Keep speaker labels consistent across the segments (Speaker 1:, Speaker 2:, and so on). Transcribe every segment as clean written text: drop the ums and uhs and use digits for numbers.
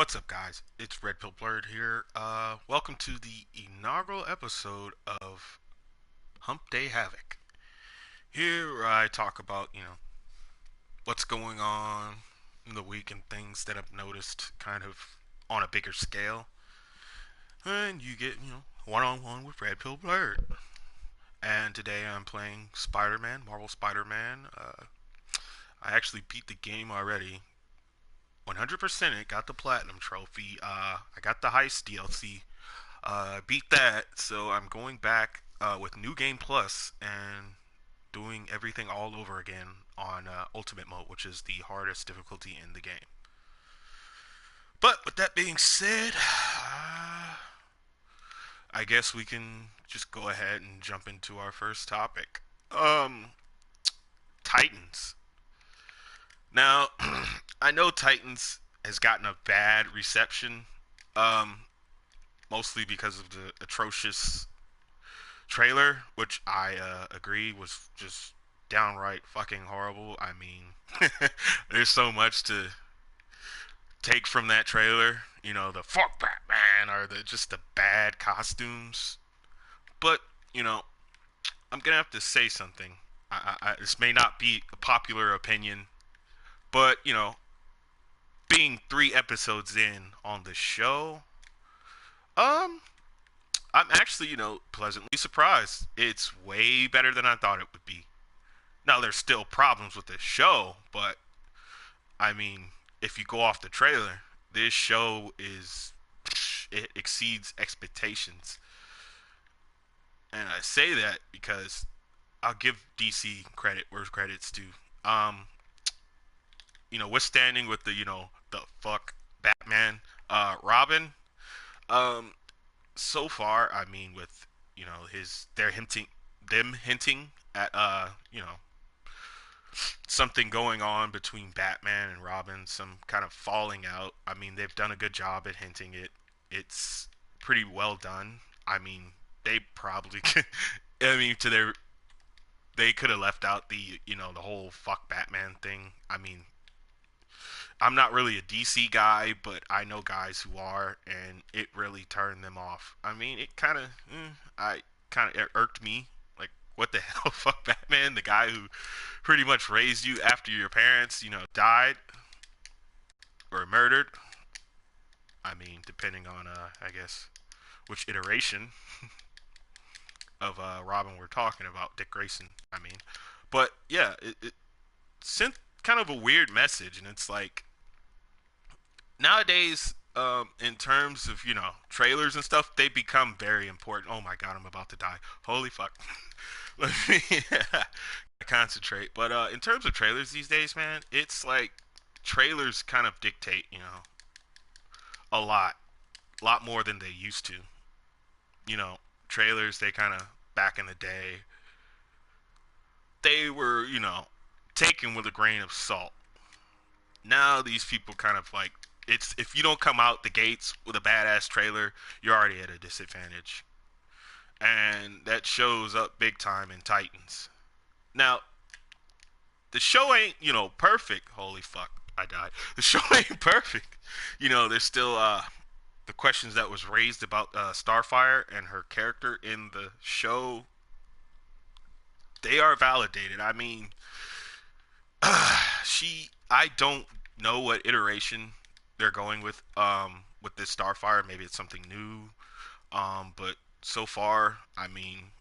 Speaker 1: What's up, guys? It's Pill Blerd here. Welcome to the inaugural episode of Hump Day Havoc. Here I talk about, what's going on in the week and things that I've noticed kind of on a bigger scale. And you get, one-on-one with Pill Blerd. And today I'm playing Spider-Man, Marvel Spider-Man. I actually beat the game already. 100% it, got the Platinum Trophy. I got the Heist DLC. Beat that, so I'm going back with New Game Plus and doing everything all over again on Ultimate Mode, which is the hardest difficulty in the game. But with that being said, I guess we can just go ahead and jump into our first topic. Um, Titans. Now, I know Titans has gotten a bad reception, um, mostly because of the atrocious trailer, which I agree was just downright fucking horrible. I mean, there's so much to take from that trailer. You know, the fuck Batman or the bad costumes. But you know, I'm gonna have to say something. This may not be a popular opinion, but being 3 episodes in on the show, um, I'm actually pleasantly surprised. It's way better than I thought it would be. Now there's still problems with this show, but I mean, if you go off the trailer, this show is it exceeds expectations. And I say that because I'll give DC credit where credit's due. Um, withstanding with the fuck Batman, Robin. Um, so far, I mean, with his them hinting at something going on between Batman and Robin, some kind of falling out. I mean, they've done a good job at hinting it. It's pretty well done. I mean, they probably could, I mean, they could have left out the whole fuck Batman thing. I mean, I'm not really a DC guy, but I know guys who are, and it really turned them off. I mean, it kind of, I kind of irked me. Like, what the hell, fuck Batman, the guy who pretty much raised you after your parents, died or murdered. I mean, depending on, I guess, which iteration of Robin we're talking about, Dick Grayson. I mean, but yeah, it sent kind of a weird message, and it's like nowadays, in terms of trailers and stuff, they become very important. Oh my god, I'm about to die. Holy fuck. Let me concentrate. But in terms of trailers these days, man, it's like trailers kind of dictate, a lot more than they used to. You know, trailers they kind of back in the day, they were taken with a grain of salt. Now these people kind of like it's if you don't come out the gates with a badass trailer, you're already at a disadvantage. And that shows up big time in Titans. Now, the show ain't, perfect. Holy fuck, I died. The show ain't perfect. There's still the questions that was raised about Starfire and her character in the show. They are validated. I mean, I don't know what iteration they're going with this Starfire. Maybe it's something new. But so far, I mean,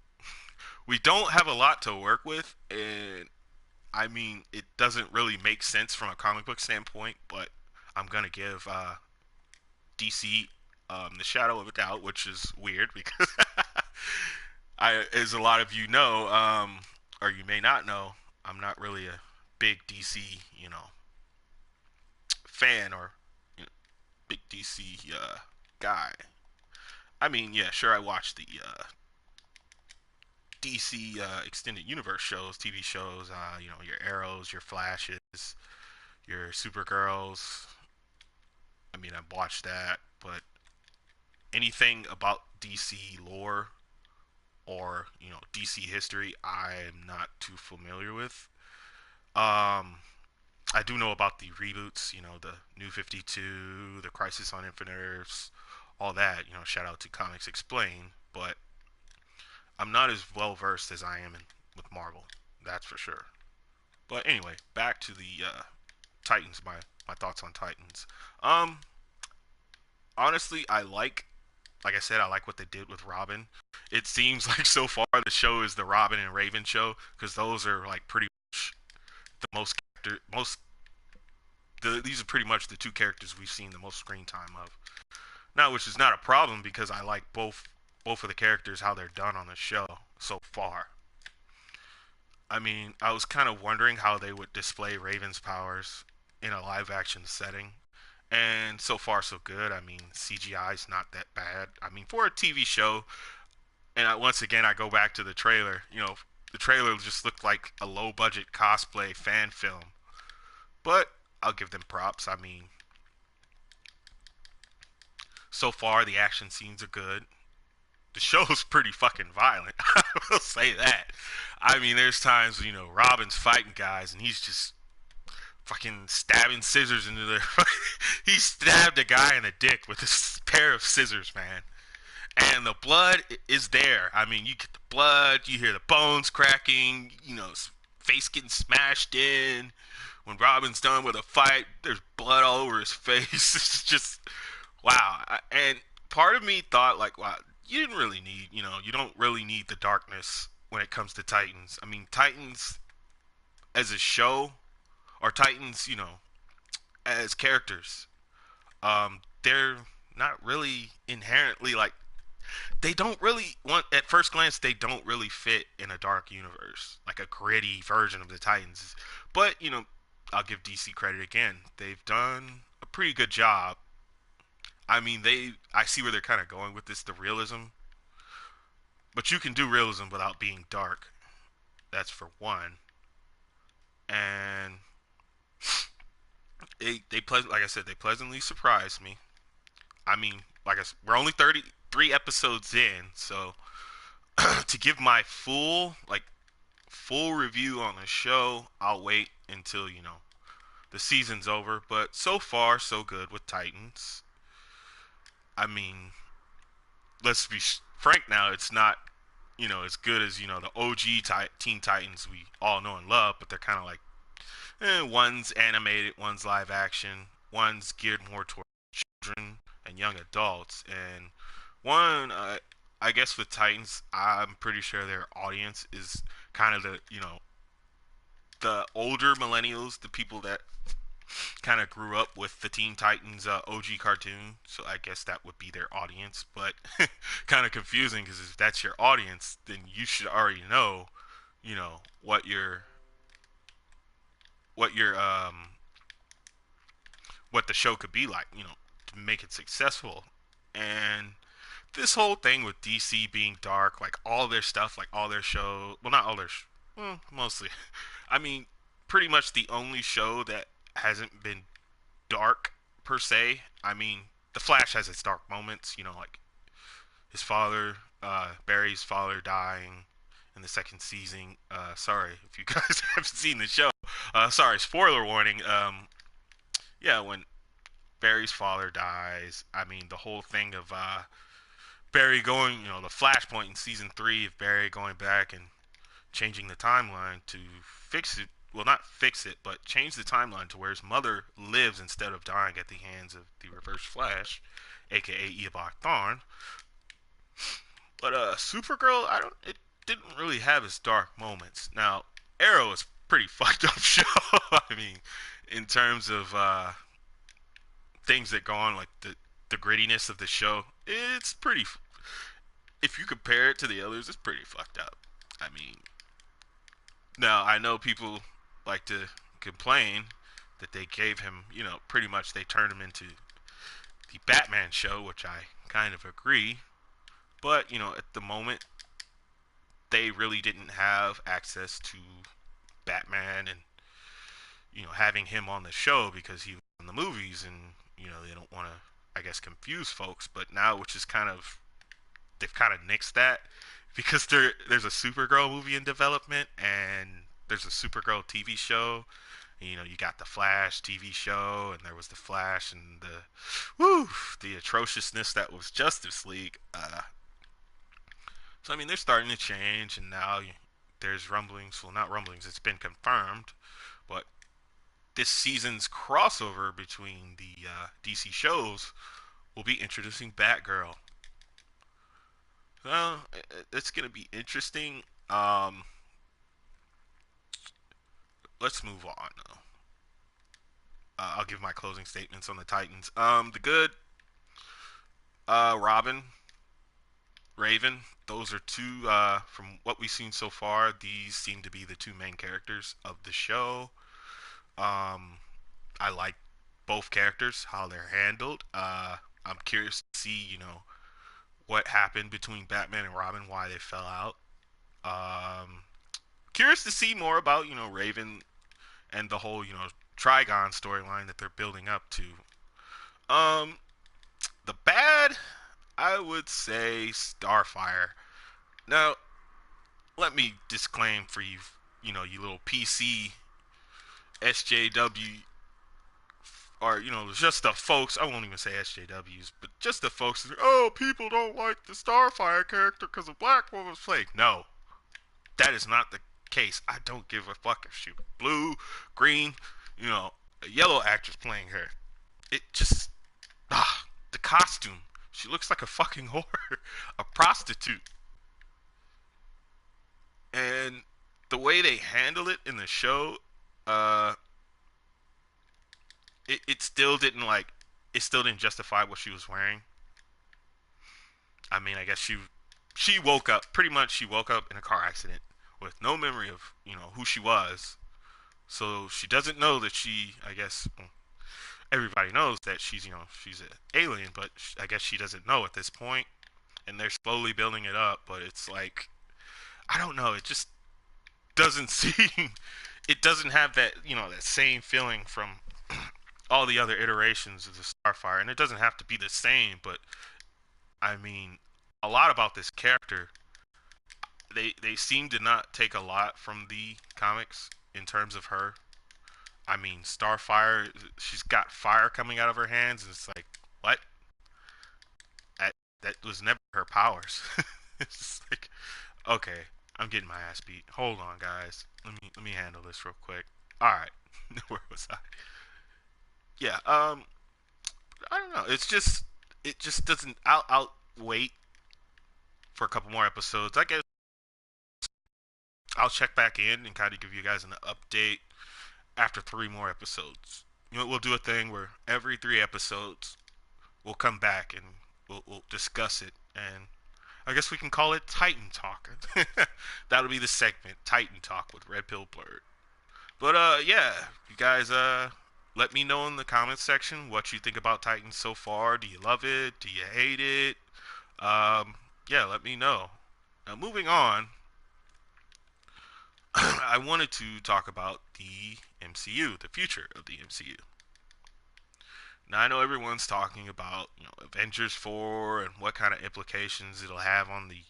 Speaker 1: we don't have a lot to work with, and I mean, it doesn't really make sense from a comic book standpoint. But I'm gonna give DC the shadow of a doubt, which is weird because as a lot of you know, or you may not know, I'm not really a big DC, fan or big DC guy. I mean, yeah, sure, I watched the DC extended universe shows, TV shows. Your Arrows, your Flashes, your Supergirls. I mean, I've watched that, but anything about DC lore or DC history, I'm not too familiar with. Um, I do know about the reboots, the New 52, the Crisis on Infinite Earths, all that, shout out to Comics Explain, but I'm not as well versed as I am with Marvel, that's for sure. But anyway, back to the Titans, my thoughts on Titans. Um, Honestly, like I said, I like what they did with Robin. It seems like so far the show is the Robin and Raven show because those are like pretty much the most these are pretty much the two characters we've seen the most screen time of. Now, which is not a problem because I like both of the characters how they're done on the show so far. I mean, I was kind of wondering how they would display Raven's powers in a live action setting. And so far, so good. I mean, CGI is not that bad. I mean, for a TV show, and once again, I go back to the trailer. The trailer just looked like a low budget cosplay fan film. But I'll give them props. I mean, so far, the action scenes are good. The show's pretty fucking violent. I will say that. I mean, there's times, Robin's fighting guys and he's just fucking stabbing scissors into their. He stabbed a guy in the dick with a pair of scissors, man. And the blood is there. I mean, you get the blood, you hear the bones cracking, his face getting smashed in. When Robin's done with a fight, there's blood all over his face. It's just wow. And part of me thought like, wow, you didn't really need, you don't really need the darkness when it comes to Titans. I mean, Titans as a show or Titans, as characters, they're not really inherently like they don't really want at first glance they don't really fit in a dark universe like a gritty version of the Titans. But I'll give DC credit again. They've done a pretty good job. I mean, I see where they're kind of going with this, the realism. But you can do realism without being dark. That's for one. And like I said, they pleasantly surprised me. I mean, like I said, we're only 33 episodes in, so to give my full review on the show, I'll wait until the season's over. But so far, so good with Titans. I mean, let's be frank now. It's not as good as the OG Teen Titans we all know and love, but they're kind of like one's animated, one's live action, one's geared more toward children and young adults, and one I guess with Titans, I'm pretty sure their audience is kind of the older millennials, the people that kind of grew up with the Teen Titans OG cartoon. So I guess that would be their audience, but kind of confusing because if that's your audience, then you should already know, you know what your what your what the show could be like, to make it successful. And this whole thing with DC being dark, like all their stuff, like all their show, well, not all their, well, mostly. I mean, pretty much the only show that hasn't been dark per se. I mean, The Flash has its dark moments, like his father, Barry's father dying in the second season. Sorry if you guys haven't seen the show. Sorry, spoiler warning. Yeah, when Barry's father dies, I mean, the whole thing of Barry going, the flashpoint in season three of Barry going back and changing the timeline to fix it. Well, not fix it, but change the timeline to where his mother lives instead of dying at the hands of the Reverse Flash, aka Ebok Thawne. But Supergirl, I don't. It didn't really have its dark moments. Now, Arrow is pretty fucked up show. I mean, in terms of things that go on, like the grittiness of the show, it's pretty. If you compare it to the others, it's pretty fucked up. I mean, now I know people like to complain that they gave him, pretty much they turned him into the Batman show, which I kind of agree. But at the moment, they really didn't have access to Batman and having him on the show because he was in the movies, and they don't want to, I guess, confuse folks. But now, which is kind of they've kind of nixed that because there's a Supergirl movie in development and there's a Supergirl TV show. You got the Flash TV show, and there was the Flash, and the atrociousness that was Justice League. So I mean, they're starting to change, and now there's rumblings. Well, not rumblings. It's been confirmed, but this season's crossover between the DC shows will be introducing Batgirl. Well, it's gonna be interesting. Let's move on. I'll give my closing statements on the Titans. The good, Robin, Raven. Those are two. From what we've seen so far, these seem to be the two main characters of the show. Um, I like both characters, how they're handled. I'm curious to see, what happened between Batman and Robin, why they fell out. Um, Curious to see more about, Raven and the whole, Trigon storyline that they're building up to. Um, the bad, I would say Starfire. Now, let me disclaim for you, you little PC SJW, or just the folks. I won't even say SJWs, but just the folks. Oh, people don't like the Starfire character because of Black Woman's Plague. No, that is not the case. I don't give a fuck if she's blue, green, a yellow actress playing her. It just the costume. She looks like a fucking whore, a prostitute, and the way they handle it in the show, uh, it still didn't it still didn't justify what she was wearing. I mean, I guess she woke up pretty much. She woke up in a car accident with no memory of who she was. So she doesn't know that she. I guess everybody knows that she's an alien, but I guess she doesn't know at this point. And they're slowly building it up, but it's like I don't know. It just doesn't seem. It doesn't have that that same feeling from all the other iterations of the Starfire, and it doesn't have to be the same, but I mean, a lot about this character. They seem to not take a lot from the comics in terms of her. I mean, Starfire, she's got fire coming out of her hands, and it's like, what? That that was never her powers. It's just like, okay, I'm getting my ass beat. Hold on, guys. Let me handle this real quick. All right, where was I? Yeah. I don't know. It just doesn't. I'll wait for a couple more episodes. I guess I'll check back in and kind of give you guys an update after three more episodes. We'll do a thing where every three episodes we'll come back and we'll discuss it, and I guess we can call it Titan Talk. That'll be the segment, Titan Talk with Red Pill Blerd. But yeah, you guys let me know in the comments section what you think about Titans so far. Do you love it? Do you hate it? Yeah, let me know. Now moving on, I wanted to talk about the MCU, the future of the MCU. Now I know everyone's talking about Avengers 4 and what kind of implications it'll have on the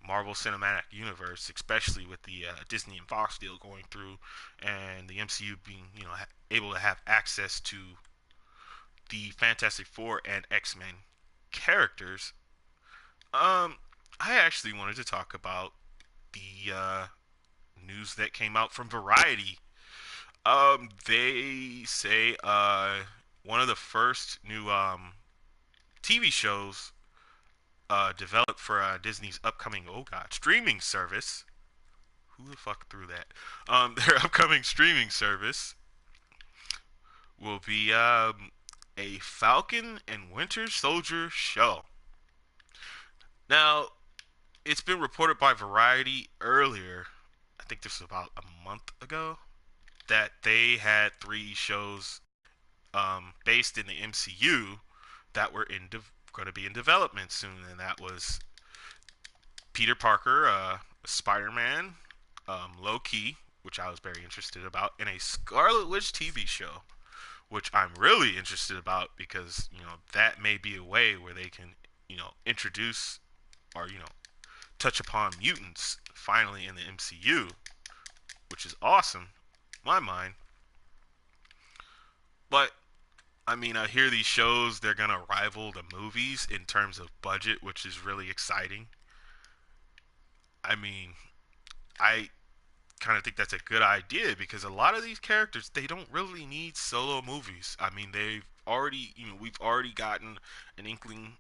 Speaker 1: Marvel Cinematic Universe, especially with the Disney and Fox deal going through, and the MCU being able to have access to the Fantastic Four and X-Men characters. I actually wanted to talk about the news that came out from Variety. They say one of the first new TV shows developed for Disney's upcoming streaming service. Who the fuck threw that? Their upcoming streaming service will be a Falcon and Winter Soldier show. Now, it's been reported by Variety earlier. I think this was about a month ago that they had three shows based in the MCU that were going to be in development soon, and that was Peter Parker, Spider-Man, Loki, which I was very interested about, and a Scarlet Witch TV show, which I'm really interested about because that may be a way where they can introduce or touch upon mutants finally in the MCU, which is awesome, in my mind. But I mean, I hear these shows they're gonna rival the movies in terms of budget, which is really exciting. I mean, I kind of think that's a good idea because a lot of these characters they don't really need solo movies. I mean, we've already gotten an inkling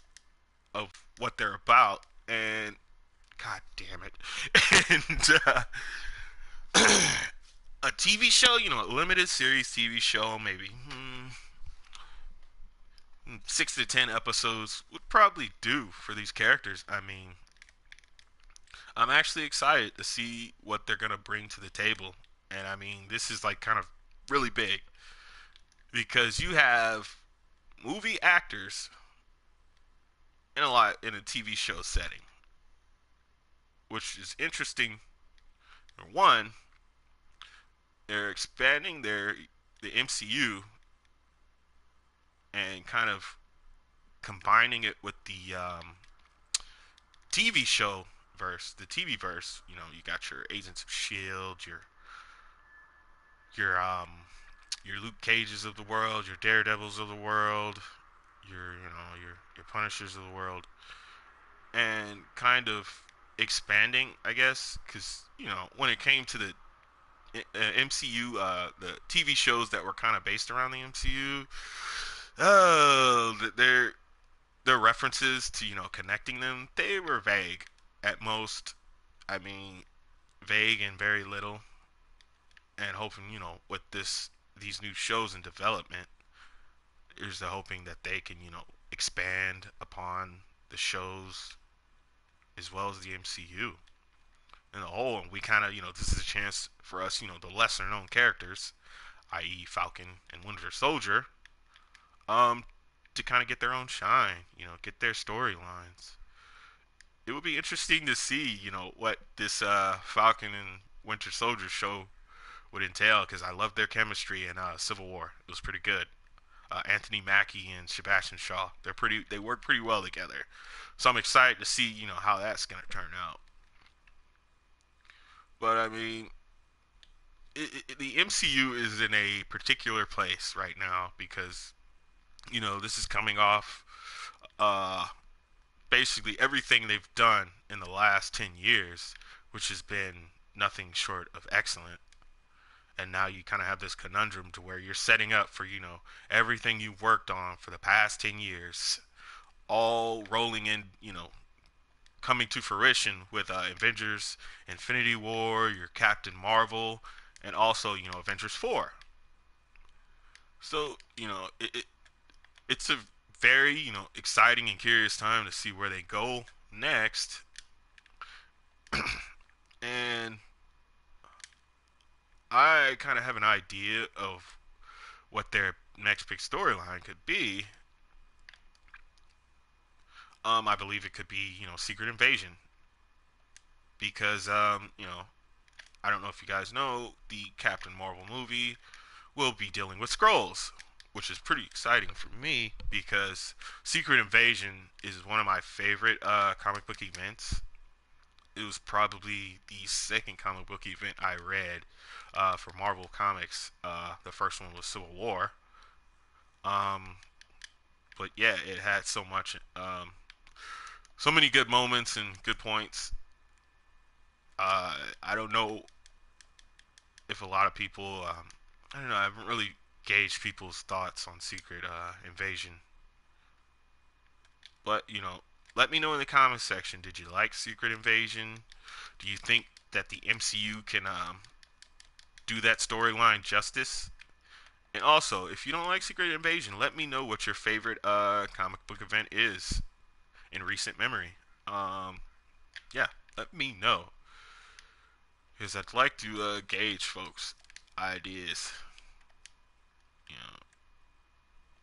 Speaker 1: of what they're about, and god damn it, and a TV show, a limited series TV show, maybe 6 to 10 episodes would probably do for these characters. I mean, I'm actually excited to see what they're gonna bring to the table, and I mean, this is like kind of really big because you have movie actors in a TV show setting, which is interesting. One, they're expanding the MCU and kind of combining it with the TV show verse, the TV verse. You got your Agents of Shield, your your Luke Cages of the world, your Daredevils of the world, your Punishers of the world, and kind of expanding, I guess, because when it came to the MCU, the TV shows that were kind of based around the MCU, their references to connecting them, they were vague at most. I mean, vague and very little. And hoping with these new shows in development, is the hoping that they can expand upon the shows as well as the MCU in the whole. And we kind of this is a chance for us, the lesser known characters, i.e. Falcon and Winter Soldier, um, to kind of get their own shine, get their storylines. It would be interesting to see, what this Falcon and Winter Soldier show would entail because I loved their chemistry in Civil War. It was pretty good. Anthony Mackie and Sebastian Shaw, they work pretty well together. So I'm excited to see, how that's gonna turn out. But I mean, the MCU is in a particular place right now because this is coming off uh, basically everything they've done in the last 10 years, which has been nothing short of excellent. And now you kind of have this conundrum to where you're setting up for, everything you've worked on for the past 10 years, all rolling in, coming to fruition with Avengers Infinity War, your Captain Marvel, and also, Avengers 4. So, it's a very, exciting and curious time to see where they go next. And I kind of have an idea of what their next big storyline could be. I believe it could be, Secret Invasion. Because, I don't know if you guys know, the Captain Marvel movie will be dealing with Skrulls, which is pretty exciting for me because Secret Invasion is one of my favorite comic book events. It was probably the second comic book event I read for Marvel Comics. The first one was Civil War. Um, but yeah, it had so many good moments and good points. I don't know if a lot of people, I don't know, I haven't really gauged people's thoughts on Secret Invasion. But, let me know in the comments section. Did you like Secret Invasion? Do you think that the MCU can do that storyline justice? And also, if you don't like Secret Invasion, let me know what your favorite comic book event is in recent memory. Um, yeah, let me know. Because I'd like to gauge folks' ideas. You know,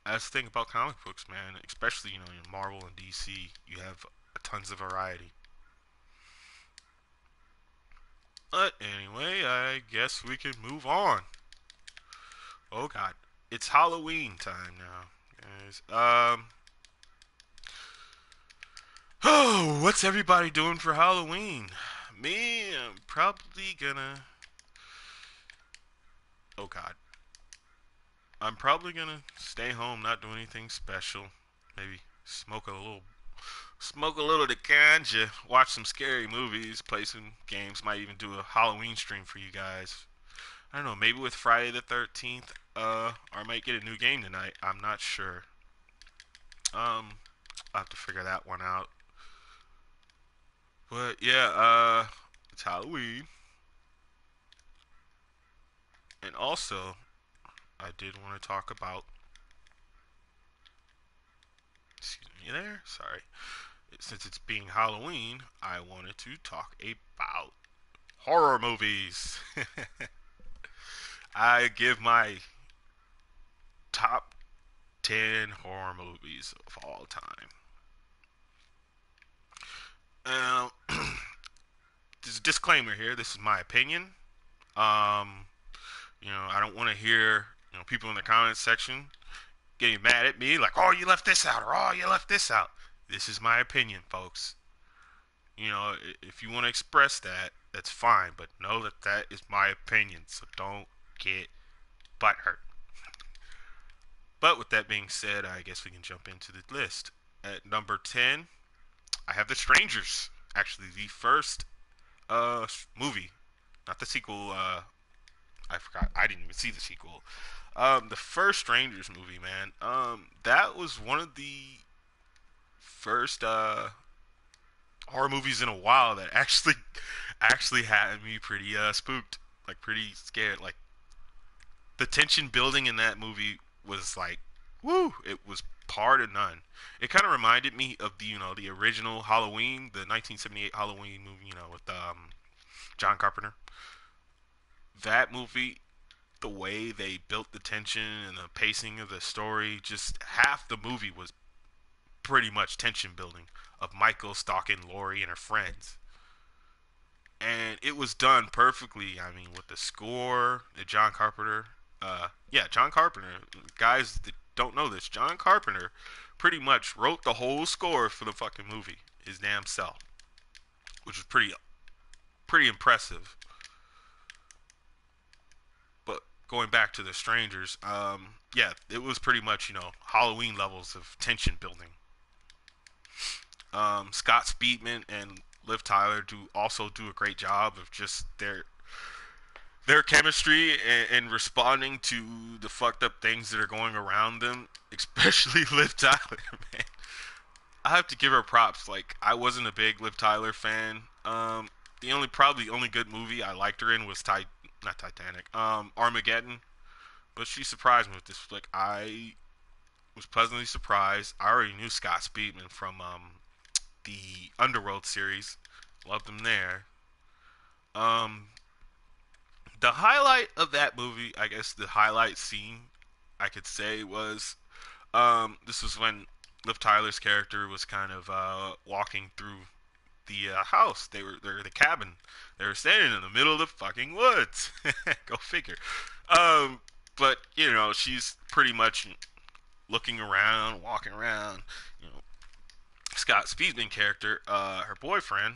Speaker 1: that's the thing about comic books, man. Especially, in Marvel and DC, you have tons of variety. But anyway, I guess we can move on. Oh God, it's Halloween time now, guys. Oh, what's everybody doing for Halloween? Me, I'm probably gonna. Oh God. I'm probably gonna stay home, not do anything special. Maybe smoke a little the ganja, watch some scary movies, play some games. Might even do a Halloween stream for you guys. I don't know, maybe with Friday the 13th. Or I might get a new game tonight. I'm not sure. I'll have to figure that one out. But yeah, it's Halloween, and also I did want to talk about. Excuse me, there. Sorry. Since it's being Halloween, I wanted to talk about horror movies. I give my top 10 horror movies of all time. Um, there's a disclaimer here. This is my opinion. Um, I don't want to hear people in the comments section getting mad at me like, "Oh, you left this out," or "Oh, you left this out." This is my opinion, folks. If you want to express that, that's fine, but know that that is my opinion. So don't get butthurt. But with that being said, I guess we can jump into the list. At number 10, I have The Strangers. Actually, the first movie, not the sequel. I forgot. I didn't even see the sequel. The first Strangers movie, man. That was one of the first horror movies in a while that actually had me pretty spooked, like pretty scared. Like the tension building in that movie was like, woo! It was par to none. It kind of reminded me of the original Halloween, the 1978 Halloween movie, with John Carpenter. That movie, the way they built the tension and the pacing of the story, just half the movie was pretty much tension building of Michael stalking Laurie and her friends. And it was done perfectly. I mean, with the score, the John Carpenter. Yeah, John Carpenter. Guys that don't know this, John Carpenter pretty much wrote the whole score for the fucking movie, his damn self, which was pretty impressive. But going back to the Strangers, yeah, it was pretty much Halloween levels of tension building. Scott Speedman and Liv Tyler do a great job of just their chemistry and responding to the fucked up things that are going around them, especially Liv Tyler, man. I have to give her props. Like, I wasn't a big Liv Tyler fan. The only good movie I liked her in was not Titanic, Armageddon. But she surprised me with this flick. I was pleasantly surprised. I already knew Scott Speedman from the Underworld series. Loved him there. Um, the highlight of that movie, I guess the highlight scene I could say was this was when Liv Tyler's character was kind of walking through the house. They're the cabin. They were standing in the middle of the fucking woods. Go figure. Um, but she's pretty much looking around, walking around. You know, Scott Speedman character, her boyfriend,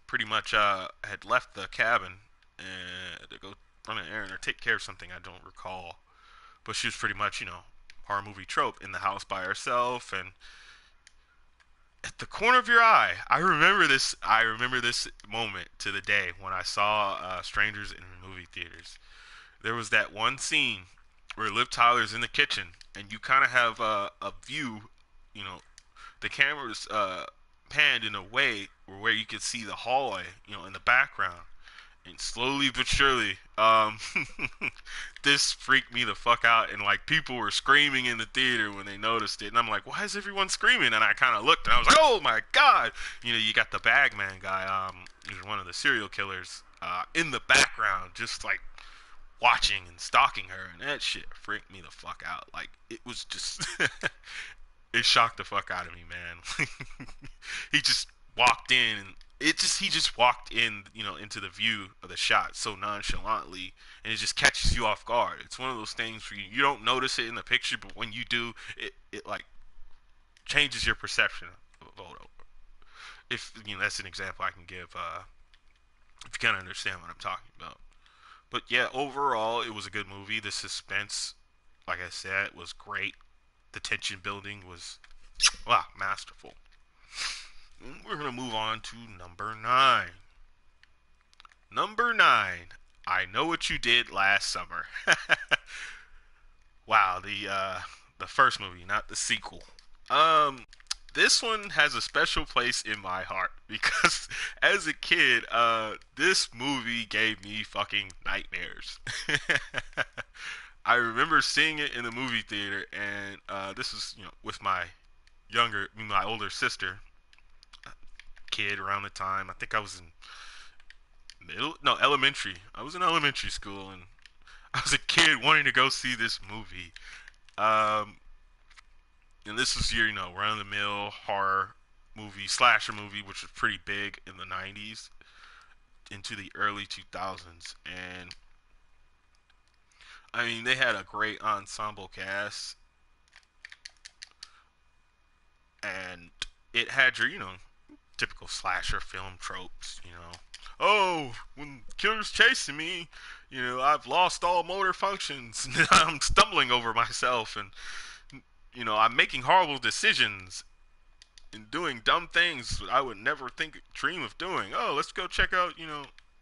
Speaker 1: pretty much had left the cabin to go run an errand or take care of something I don't recall. But she was pretty much, horror movie trope in the house by herself and at the corner of your eye. I remember this moment to the day when I saw Strangers in movie theaters. There was that one scene where Liv Tyler's in the kitchen and you kind of have a view, you know, the camera's panned in a way where you could see the hallway, in the background. And slowly but surely, this freaked me the fuck out. And like people were screaming in the theater when they noticed it, and I'm like, why is everyone screaming? And I kind of looked, and I was like, oh my god! You got the Bagman guy, who's one of the serial killers, in the background, just like watching and stalking her, and that shit freaked me the fuck out. Like it was just, it shocked the fuck out of me, man. He just walked in and he just walked in, into the view of the shot so nonchalantly, and it just catches you off guard. It's one of those things where you don't notice it in the picture, but when you do, it like changes your perception of a photo. If that's an example I can give, if you kind of understand what I'm talking about. But yeah, overall, it was a good movie. The suspense like I said, was great. The tension building was, wow, masterful. We're gonna move on to number 9. Number 9. I Know What You Did Last Summer. Wow, the first movie, not the sequel. Um, this one has a special place in my heart because as a kid, this movie gave me fucking nightmares. I remember seeing it in the movie theater, and this was, with my older sister, kid around the time. I think I was in elementary. I was in elementary school, and I was a kid wanting to go see this movie. Um, and this was your, run of the mill horror movie, slasher movie, which was pretty big in the 90s into the early 2000s. And I mean, they had a great ensemble cast, and it had your, typical slasher film tropes, Oh, when killer's chasing me, I've lost all motor functions. I'm stumbling over myself, and I'm making horrible decisions and doing dumb things I would never dream of doing. Oh, let's go check out,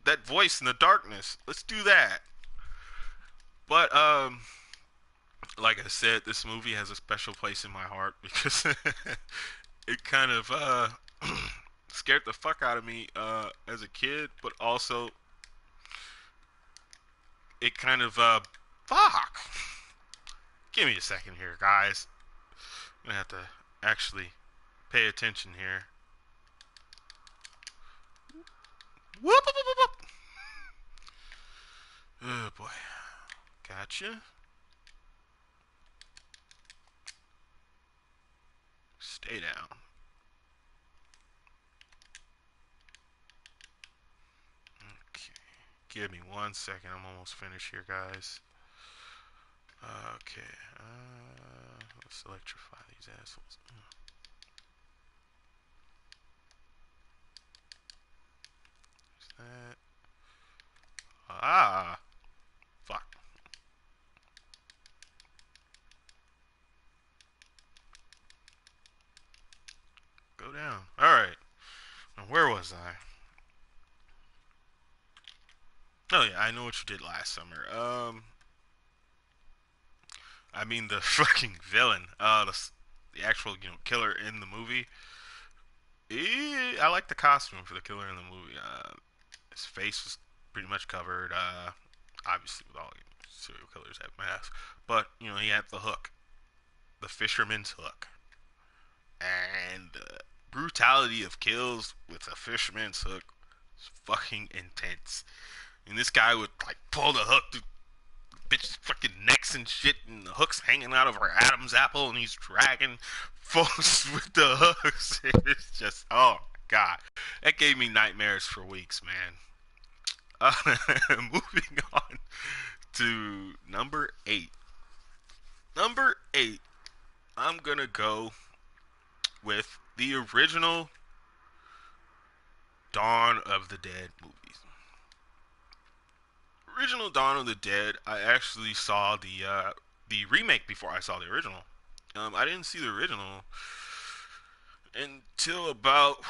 Speaker 1: that voice in the darkness. Let's do that. But like I said, this movie has a special place in my heart because it kind of scared the fuck out of me as a kid, but also it kind of fuck. Give me a second here, guys. I'm gonna have to actually pay attention here. Whoop, whoop, whoop, whoop. Oh boy, gotcha. Stay down. Okay, give me 1 second. I'm almost finished here, guys. Okay, let's electrify these assholes. There's that. Ah, fuck. Go down. All right. Now, where was I? Oh yeah, I Know What You Did Last Summer. I mean the fucking villain. The actual killer in the movie. I like the costume for the killer in the movie. His face was pretty much covered. Obviously, with all serial killers have masks, but he had the hook, the fisherman's hook, and the brutality of kills with a fisherman's hook is fucking intense. And this guy would like pull the hook through bitch's fucking necks and shit, and the hook's hanging out of her Adam's apple, and he's dragging folks with the hooks. It's just, oh god, that gave me nightmares for weeks, man. Uh, moving on to number 8. Number 8, I'm gonna go with the original Dawn of the Dead movies. Original Dawn of the Dead, I actually saw the remake before I saw the original. I didn't see the original until about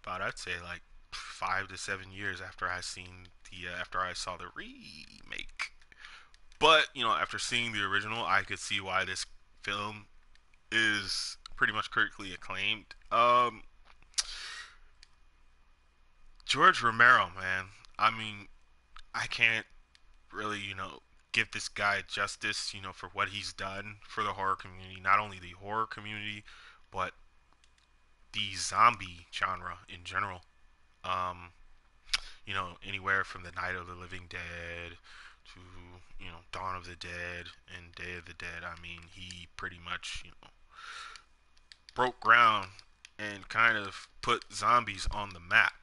Speaker 1: I'd say like 5 to 7 years after after I saw the remake. But after seeing the original, I could see why this film is pretty much critically acclaimed. George Romero, man. I mean, I can't really, give this guy justice, for what he's done for the horror community. Not only the horror community, but the zombie genre in general. Um, anywhere from the Night of the Living Dead to, Dawn of the Dead and Day of the Dead. I mean, he pretty much, broke ground and kind of put zombies on the map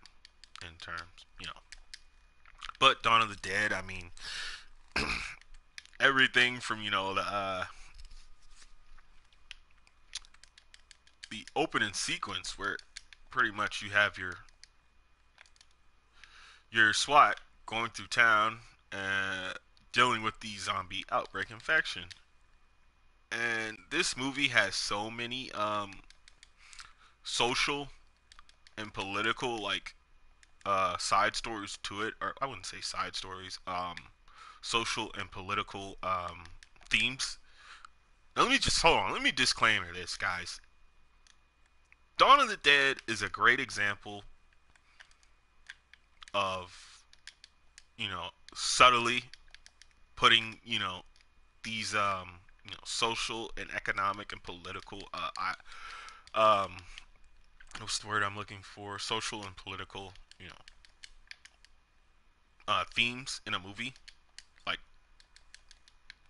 Speaker 1: in terms, But Dawn of the Dead, I mean, everything from the opening sequence where pretty much you have your SWAT going through town, dealing with the zombie outbreak infection. And this movie has so many social and political side stories to it, or I wouldn't say side stories, social and political themes. Now, let me just hold on. Let me disclaimer this, guys. Dawn of the Dead is a great example of, subtly putting, these social and economic and political um what's the word I'm looking for? Social and political, themes in a movie. Like,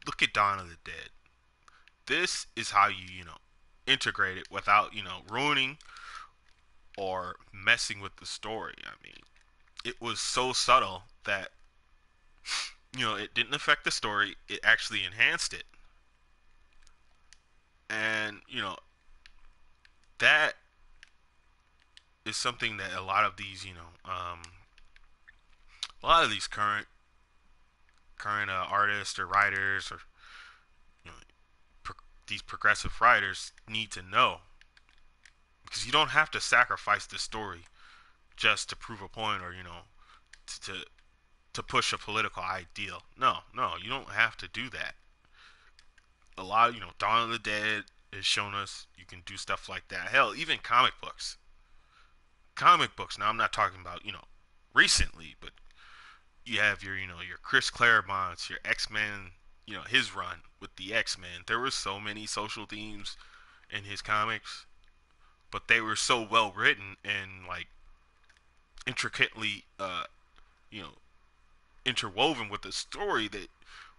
Speaker 1: look at Dawn of the Dead. This is how you integrate it without ruining or messing with the story. I mean, it was so subtle that it didn't affect the story. It actually enhanced it, and that is something that a lot of these current artists or writers or you know, these progressive writers need to know, because you don't have to sacrifice the story just to prove a point, or to to push a political ideal. No, no, you don't have to do that. A lot of, Dawn of the Dead has shown us you can do stuff like that. Hell, even comic books. Comic books. Now, I'm not talking about, recently, but you have your Chris Claremont's, your X-Men, his run with the X-Men. There were so many social themes in his comics, but they were so well written and like intricately you know interwoven with the story that,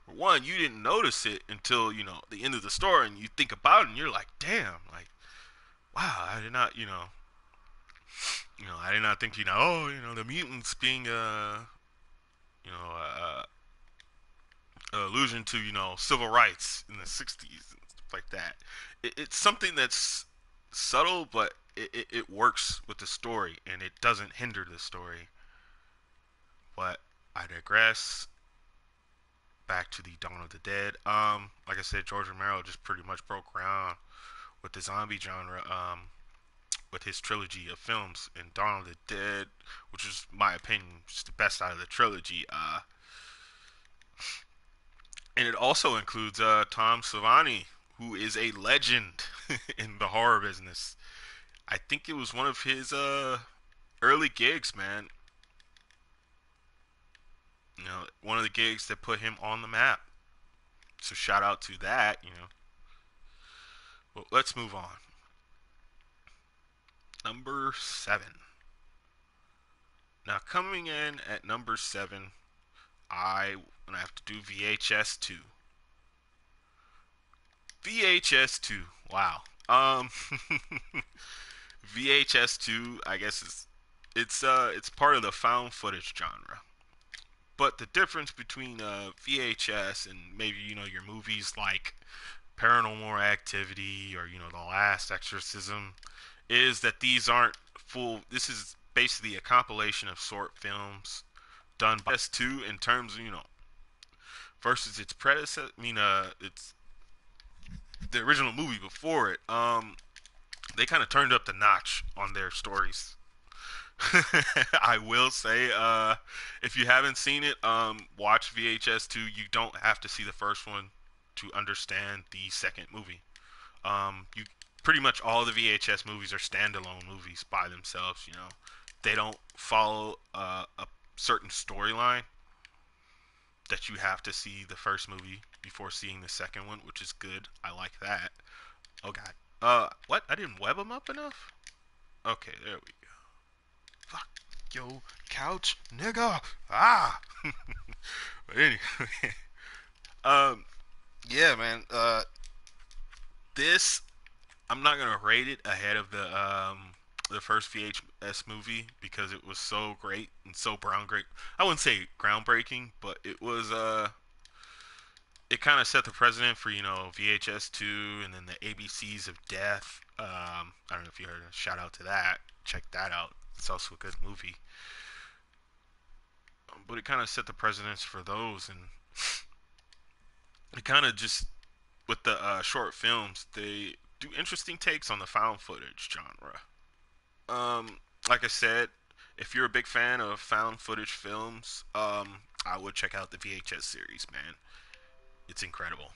Speaker 1: for one, you didn't notice it until the end of the story, and you think about it and you're like, damn, like, wow, I did not I did not think, oh, the mutants being you know allusion to civil rights in the 60s and stuff like that. It's something that's subtle, but it works with the story and it doesn't hinder the story. But I digress. Back to the Dawn of the Dead. Like I said, George Romero just pretty much broke ground with the zombie genre, with his trilogy of films. And Dawn of the Dead, which is my opinion, just the best out of the trilogy. And it also includes Tom Savini, who is a legend in the horror business. I think it was one of his early gigs, man. One of the gigs that put him on the map. So shout out to that. Well, let's move on. Number 7. Now, coming in at number 7, I'm gonna have to do VHS 2. VHS 2. Wow. VHS 2, I guess it's part of the found footage genre. But the difference between VHS and maybe your movies like Paranormal Activity or The Last Exorcism is that these aren't full. This is basically a compilation of short films done by S2 in terms of versus its predecessor. I mean, it's the original movie before it. They kind of turned up the notch on their stories. I will say, if you haven't seen it, watch VHS 2. You don't have to see the first one to understand the second movie. You pretty much all the VHS movies are standalone movies by themselves. They don't follow a certain storyline that you have to see the first movie before seeing the second one, which is good. I like that. Oh God. What? I didn't web them up enough? Okay, there we go. Fuck yo couch, nigga. Ah. But anyway, um, yeah, man. This I'm not gonna rate it ahead of the first VHS movie because it was so great and so groundbreaking. I wouldn't say groundbreaking, but it kind of set the precedent for VHS 2 and then the ABCs of Death. I don't know if you heard a shout out to that. Check that out. It's also a good movie. But it kind of set the precedence for those, and it kind of just with the short films, they do interesting takes on the found footage genre. Like I said, if you're a big fan of found footage films, I would check out the VHS series, man. It's incredible.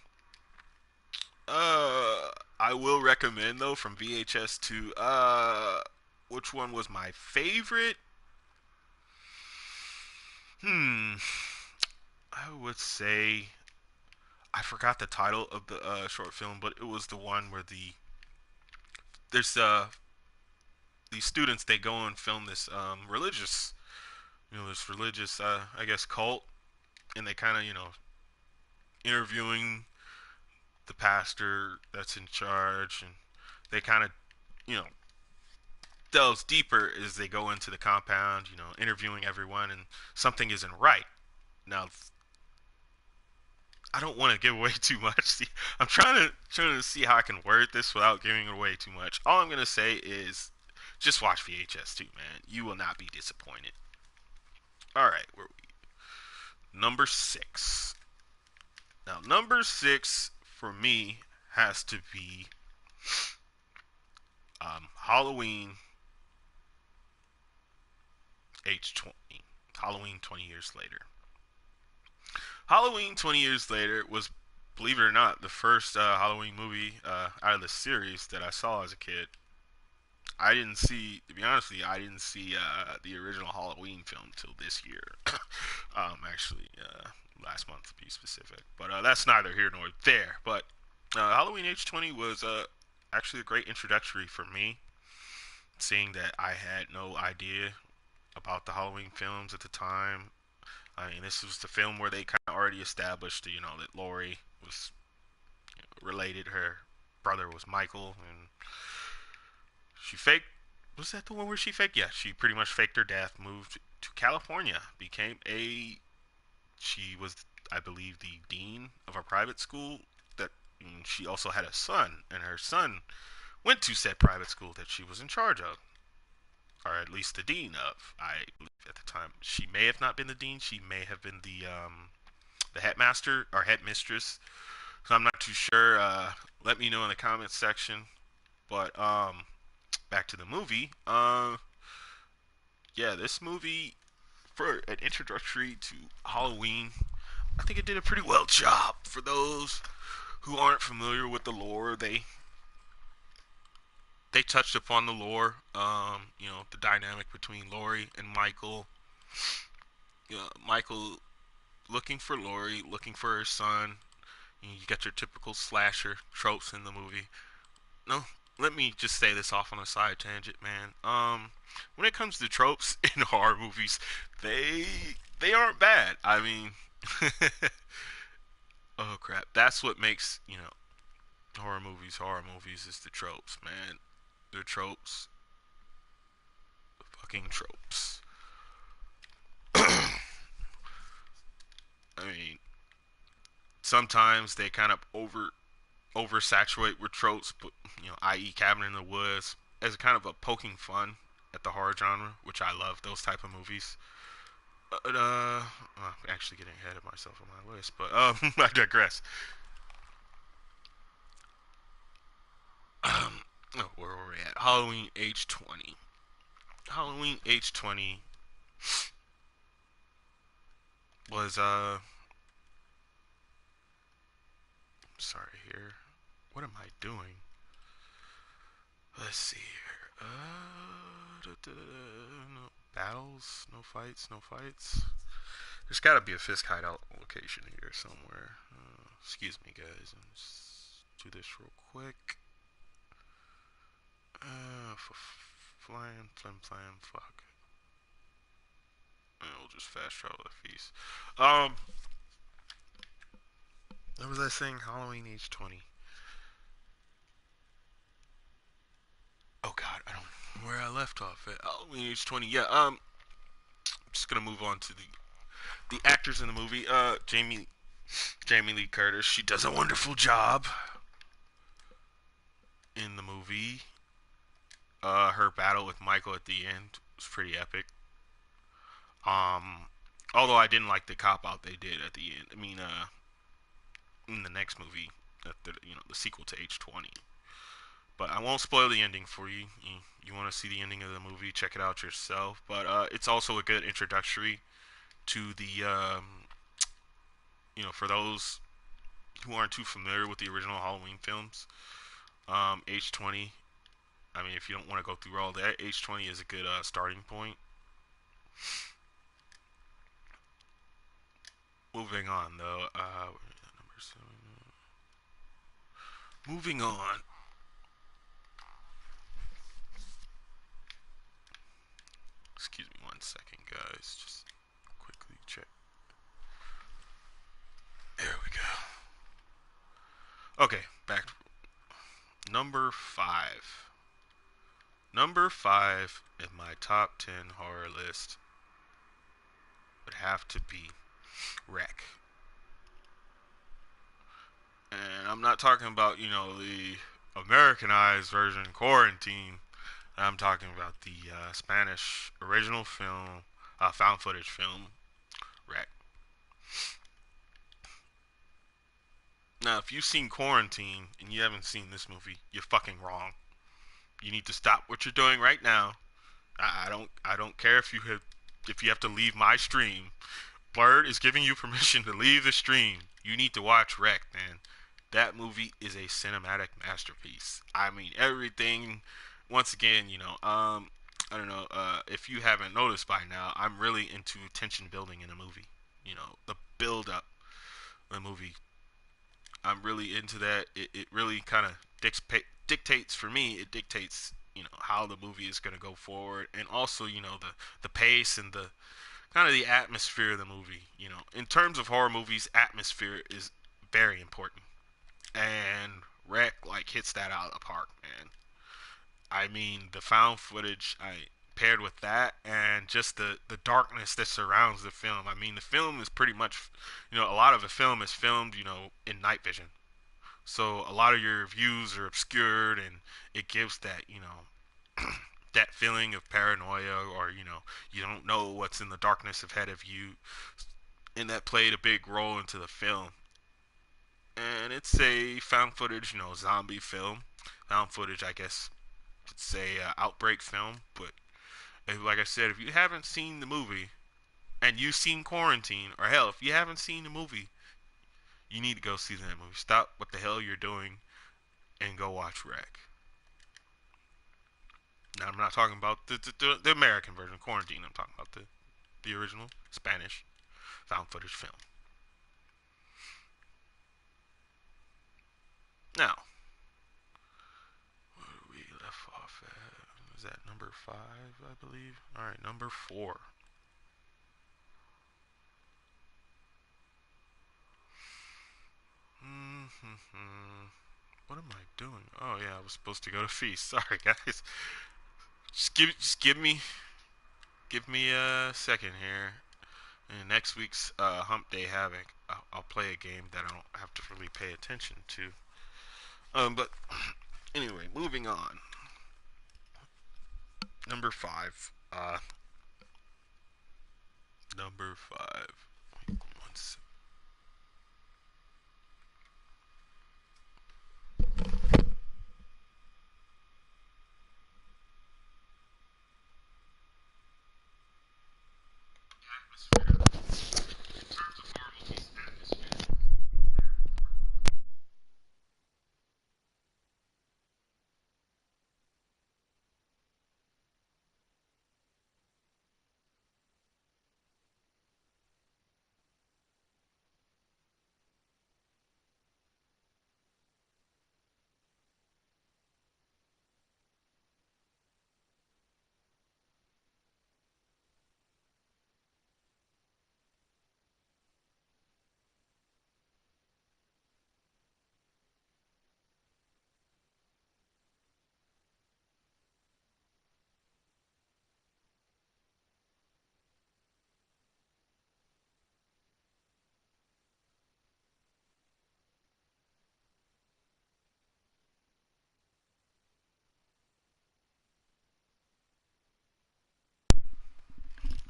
Speaker 1: I will recommend though from VHS to which one was my favorite? Hmm, I would say I forgot the title of the short film, but it was the one where there's these students, they go and film this religious, this religious I guess cult, and they kind of interviewing the pastor that's in charge, and they kind of you know delves deeper as they go into the compound, interviewing everyone, and something isn't right. Now, I don't want to give away too much. See, I'm trying to see how I can word this without giving away too much. All I'm gonna say is, just watch VHS 2, man. You will not be disappointed. All right, where are we? Number six. Now, number six for me has to be Halloween H20. Halloween 20 years later. Halloween 20 years later was, believe it or not, the first Halloween movie out of the series that I saw as a kid. I didn't see, to be honest with you, I didn't see the original Halloween film till this year. Actually, last month to be specific. But that's neither here nor there. But Halloween H20 was actually a great introductory for me, seeing that I had no idea about the Halloween films at the time. I mean, this was the film where they kind of already established, that Laurie was related. Her brother was Michael, and she faked. Was that the one where she faked? Yeah, she pretty much faked her death, moved to California, became a. She was, I believe, the dean of a private school. That she also had a son, and her son went to said private school that she was in charge of, or at least the dean of. I believe at the time she may have not been the dean. She may have been the headmaster or headmistress. So I'm not too sure. Let me know in the comments section. But back to the movie. Yeah, this movie for an introductory to Halloween, I think it did a pretty well job. For those who aren't familiar with the lore, they touched upon the lore. The dynamic between Laurie and Michael. Michael looking for Laurie, looking for her son. You got your typical slasher tropes in the movie. No, let me just say this off on a side tangent, man. When it comes to tropes in horror movies, they they aren't bad. I mean, oh crap, that's what makes horror movies is the tropes, man. They're tropes, fucking tropes. I mean, sometimes they kind of oversaturate with tropes, but i.e., Cabin in the Woods, as a kind of a poking fun at the horror genre, which I love those type of movies. I'm actually getting ahead of myself on my list, but I digress. Where were we at? Halloween H20. Halloween H20 was sorry here. What am I doing? Let's see here. No battles, no fights, no fights. There's got to be a Fisk hideout location here somewhere. Excuse me, guys. Let's do this real quick. Flying, fuck. We'll just fast travel the feast. What was I saying? Halloween H20. Oh God, I don't where I left off at Halloween H20. Yeah. I'm just gonna move on to the actors in the movie. Jamie Lee Curtis. She does a wonderful job in the movie. Her battle with Michael at the end was pretty epic. Um, although I didn't like the cop out they did at the end. I mean, in the next movie, the sequel to H20. But I won't spoil the ending for you. You want to see the ending of the movie? Check it out yourself. But it's also a good introductory to the for those who aren't too familiar with the original Halloween films. H20. I mean, if you don't want to go through all that, H20 is a good starting point. Moving on, though. Moving on. Excuse me 1 second, guys. Just quickly check. There we go. Okay, back to number 5. Number 5 in my top 10 horror list would have to be Wreck. And I'm not talking about, the Americanized version, Quarantine. I'm talking about the Spanish original film, found footage film, Wreck. Now, if you've seen Quarantine and you haven't seen this movie, you're fucking wrong. You need to stop what you're doing right now. I don't care if you have to leave my stream. Blerd is giving you permission to leave the stream. You need to watch Wreck, man. That movie is a cinematic masterpiece. I mean, everything. Once again, I don't know if you haven't noticed by now. I'm really into tension building in a movie. The build up, the movie. I'm really into that. It really kind of dictates for me. It dictates how the movie is going to go forward, and also the pace and the kind of the atmosphere of the movie. In terms of horror movies, atmosphere is very important, and Wreck like hits that out of the park, man. I mean, the found footage I paired with that, and just the darkness that surrounds the film. I mean, the film is pretty much, a lot of the film is filmed, in night vision. So a lot of your views are obscured, and it gives that, that feeling of paranoia, or you don't know what's in the darkness ahead of you, and that played a big role into the film. And it's a found footage, zombie film. Found footage, I guess, it's a outbreak film. But like I said, if you haven't seen the movie and you've seen Quarantine, or hell, if you haven't seen the movie, you need to go see that movie. Stop what the hell you're doing and go watch Wreck. Now, I'm not talking about the American version of Quarantine. I'm talking about the original Spanish found footage film. Now, where we left off at? Was that number 5, I believe? Alright, number 4. What am I doing? Oh yeah, I was supposed to go to Feast. Sorry, guys. Just give me a second here. In next week's Hump Day Havoc, I'll play a game that I don't have to really pay attention to. But anyway, moving on. Number 5. Number 5. One second.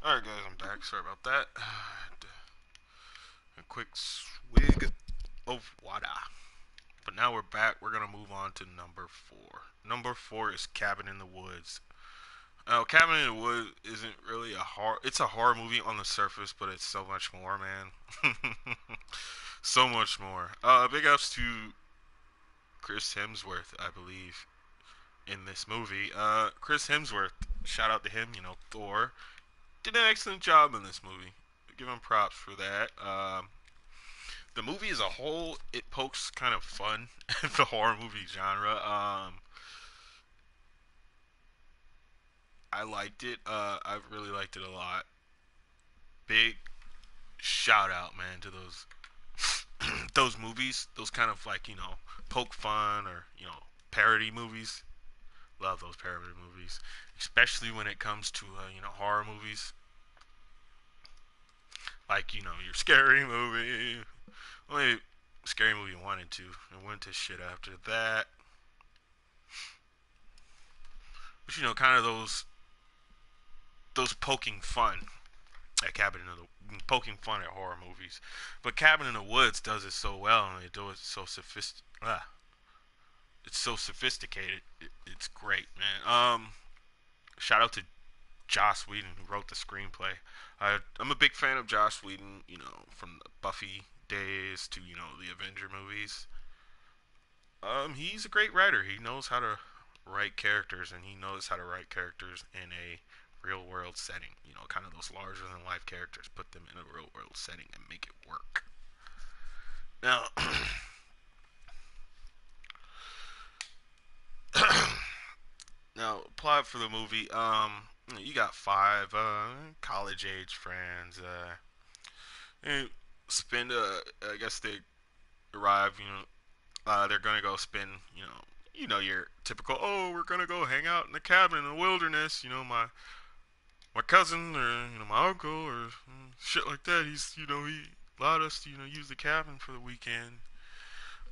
Speaker 1: Alright, guys, I'm back. Sorry about that. A quick swig of water. But now we're back. We're gonna move on to number four. Number four is Cabin in the Woods. Cabin in the Woods isn't really a horror. It's a horror movie on the surface, but it's so much more, man. So much more. Big ups to Chris Hemsworth, I believe, in this movie. Chris Hemsworth, shout out to him. You know, Thor did an excellent job in this movie. Give him props for that. The movie as a whole, it pokes kind of fun at the horror movie genre. I liked it. I really liked it a lot. Big shout out, man, to those those movies. Those kind of like poke fun or parody movies. Love those parody movies, especially when it comes to horror movies. Like your scary movie. Only scary movie one and two, and went to shit after that. But kind of those poking fun at Cabin in the poking fun at horror movies. But Cabin in the Woods does it so well, and they do it so it's so sophisticated. It's great, man. Shout out to Joss Whedon who wrote the screenplay. I'm a big fan of Joss Whedon. From the Buffy days to the Avenger movies. He's a great writer. He knows how to write characters, and he knows how to write characters in a real world setting. Kind of those larger than life characters. Put them in a real world setting and make it work. Now, plot for the movie. You got five college age friends. And spend. I guess they arrive. They're gonna go spend. Your typical. Oh, we're gonna go hang out in the cabin in the wilderness. My cousin or my uncle or shit like that. He allowed us to use the cabin for the weekend.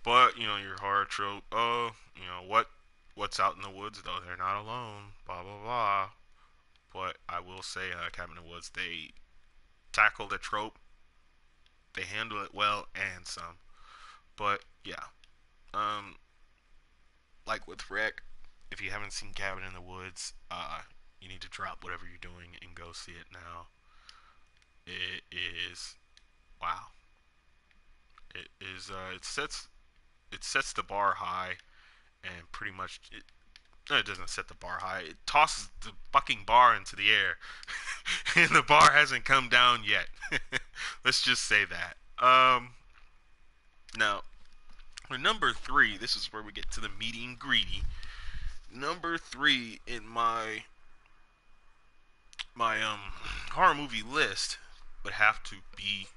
Speaker 1: But your horror trope. Oh, what's out in the woods though? They're not alone. Blah blah blah. But I will say, Cabin in the Woods, they tackle the trope. They handle it well and some. But yeah, um, like with Rick, if you haven't seen Cabin in the Woods, you need to drop whatever you're doing and go see it now. It is wow. It is. It sets the bar high, and pretty much it. No, it doesn't set the bar high. It tosses the fucking bar into the air, and the bar hasn't come down yet. Let's just say that. Now, for number three, this is where we get to the meaty and greedy. Number three in my horror movie list would have to be.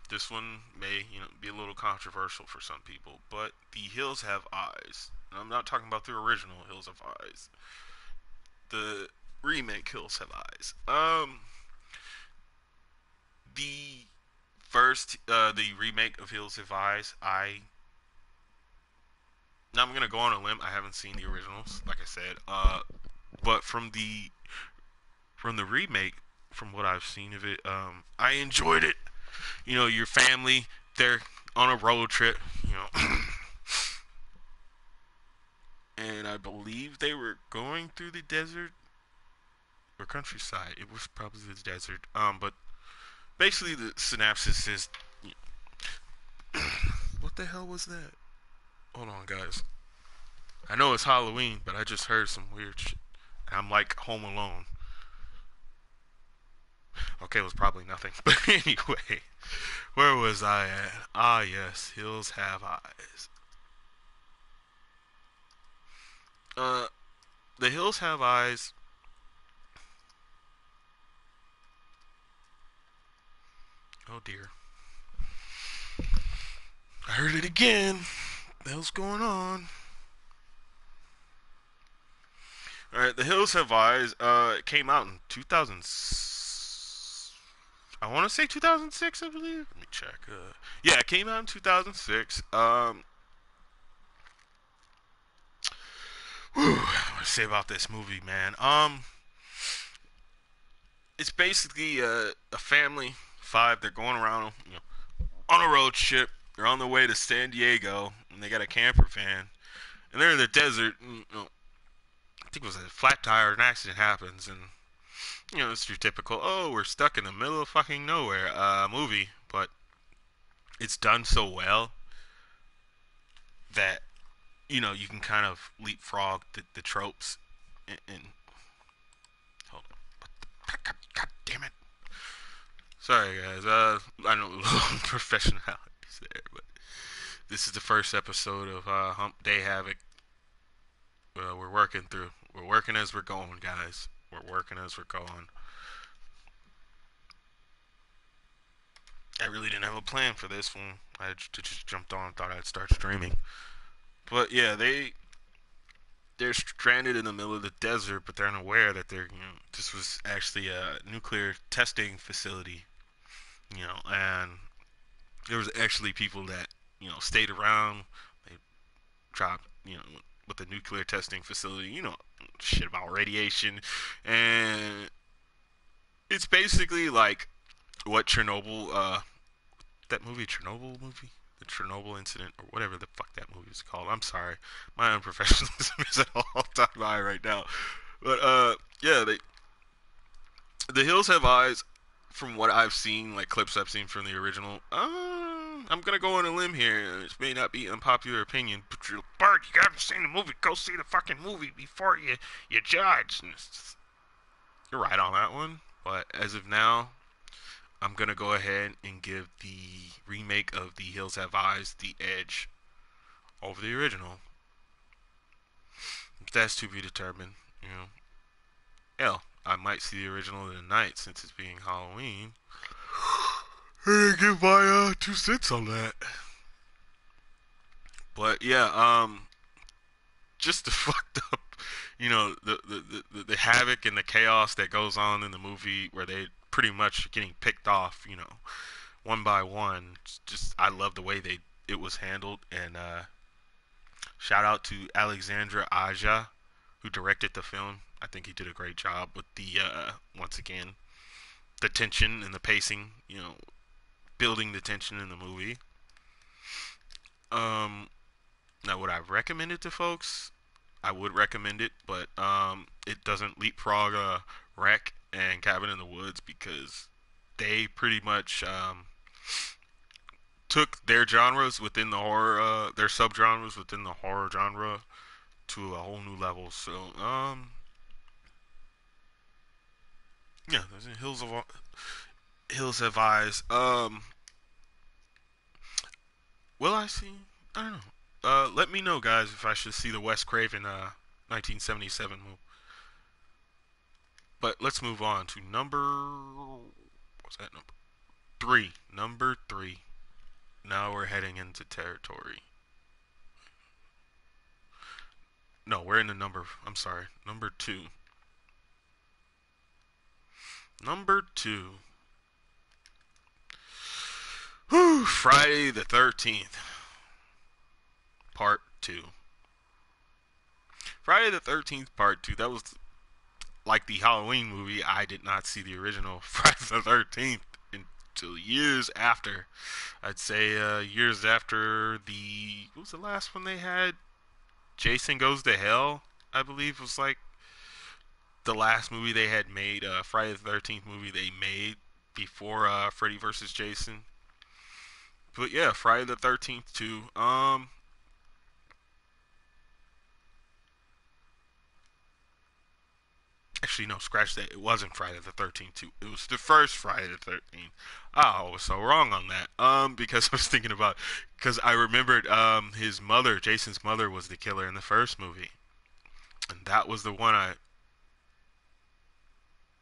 Speaker 1: This one may be a little controversial for some people, but The Hills Have Eyes. And I'm not talking about the original Hills Have Eyes. The remake Hills Have Eyes. The the remake of Hills Have Eyes. Now I'm gonna go on a limb. I haven't seen the originals, like I said. But from the remake, from what I've seen of it, I enjoyed it. Your family, they're on a road trip. And I believe they were going through the desert or countryside. It was probably the desert. But basically the synopsis is, what the hell was that? Hold on, guys. I know it's Halloween, but I just heard some weird shit. I'm like home alone. Okay, it was probably nothing. But anyway, where was I at? Ah, yes, Hills Have Eyes. Uh, The Hills Have Eyes. Oh dear. I heard it again. What the hell's going on? Alright, The Hills Have Eyes. It came out in 2000. I want to say 2006, I believe. Let me check. Yeah, it came out in 2006. What to say about this movie, man? It's basically a family five. They're going around, on a road trip. They're on the way to San Diego, and they got a camper van, and they're in the desert. And, I think it was a flat tire. An accident happens, and it's your typical, oh, we're stuck in the middle of fucking nowhere movie, but it's done so well that you can kind of leapfrog the tropes and hold on. God damn it. Sorry, guys. I know professionalities there, but this is the first episode of Hump Day Havoc. We're working through. We're working as we're going, guys. We're working as we're going. I really didn't have a plan for this one. I just jumped on and thought I'd start streaming. But yeah, they're stranded in the middle of the desert, but they're unaware that this was actually a nuclear testing facility. And there was actually people that stayed around. They dropped with the nuclear testing facility. Shit about radiation, and it's basically like what Chernobyl, that movie, the Chernobyl incident, or whatever the fuck that movie is called. I'm sorry, my unprofessionalism is at all time high right now. But yeah, the Hills Have Eyes. From what I've seen, like clips I've seen from the original, I'm gonna go on a limb here. This may not be unpopular opinion, but Bart, you haven't seen the movie. Go see the fucking movie before you judge. And you're right on that one. But as of now, I'm gonna go ahead and give the remake of The Hills Have Eyes the edge over the original. That's to be determined. Hell, I might see the original tonight since it's being Halloween. And give my 2 cents on that. But yeah, just the fucked up, the havoc and the chaos that goes on in the movie where they pretty much getting picked off, one by one. Just I love the way it was handled, and shout out to Alexandra Aja, who directed the film. I think he did a great job with the once again the tension and the pacing. Building the tension in the movie. Now, would I recommend it to folks? I would recommend it, but it doesn't leapfrog Wreck and Cabin in the Woods because they pretty much took their genres within the horror, their subgenres within the horror genre to a whole new level. So, yeah, there's Hills Have Eyes. Will I see? I don't know. Let me know, guys, if I should see the Wes Craven 1977 movie. But let's move on to what's that number? 3. Number 3. Now we're heading into territory. No, we're in the number. I'm sorry. Number 2. Number 2. Whew, Friday the 13th. Part 2. Friday the 13th Part 2. That was like the Halloween movie. I did not see the original Friday the 13th until years after. I'd say years after what was the last one they had? Jason Goes to Hell, I believe, was like the last movie they had made. Friday the 13th movie they made before Freddy vs. Jason. But yeah, Friday the 13th too. Actually, no, scratch that. It wasn't Friday the 13th too. It was the first Friday the 13th. Oh, I was so wrong on that. Because I was thinking about, because I remembered his mother, Jason's mother, was the killer in the first movie, and that was the one I.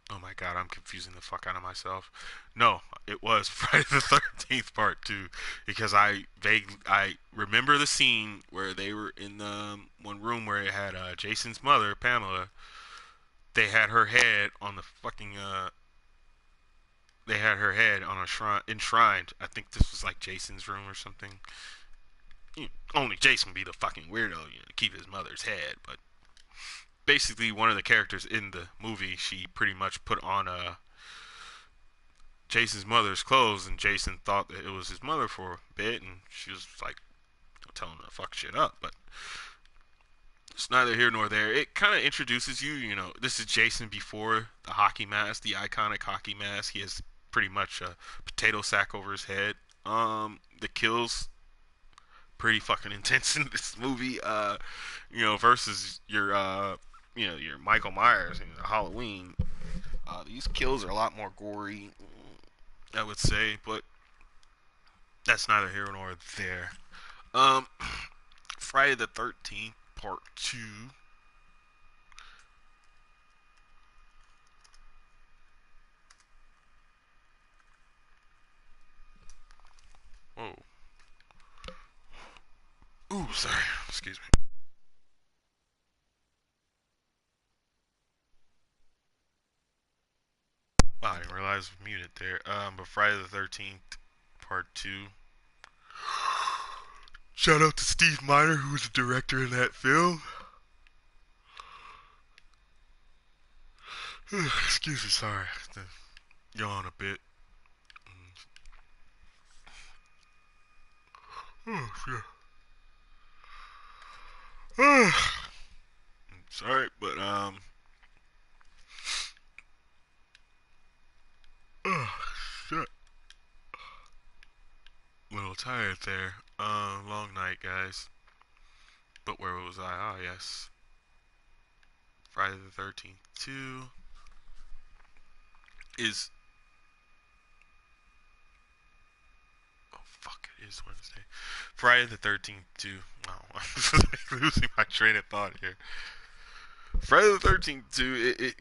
Speaker 1: Oh my god, I'm confusing the fuck out of myself. No, it was Friday the 13th Part 2 because I remember the scene where they were in the one room where it had Jason's mother, Pamela. They had her head on the fucking they had her head on a shrine enshrined. I think this was like Jason's room or something. Only Jason would be the fucking weirdo, to keep his mother's head, but basically one of the characters in the movie, she pretty much put on Jason's mother's clothes, and Jason thought that it was his mother for a bit, and she was like telling him to fuck shit up. But it's neither here nor there. It kind of introduces you. This is Jason before the hockey mask, the iconic hockey mask. He has pretty much a potato sack over his head. The kills pretty fucking intense in this movie. Versus your Michael Myers and Halloween. These kills are a lot more gory, I would say, but that's neither here nor there. Um, Friday the 13th, Part 2. Whoa. Ooh, sorry. Excuse me. Wow, I didn't realize I was muted there. But Friday the 13th, Part 2. Shout out to Steve Miner, who was the director in that film. Excuse me, sorry. I have to yawn a bit. Oh, shit. Sorry, but oh shit, a little tired there. Long night, guys. But where was I? Ah, yes, Friday the 13th 2 is. Oh fuck, it is Wednesday. Friday the 13th 2. Wow, I'm losing my train of thought here. Friday the 13th 2.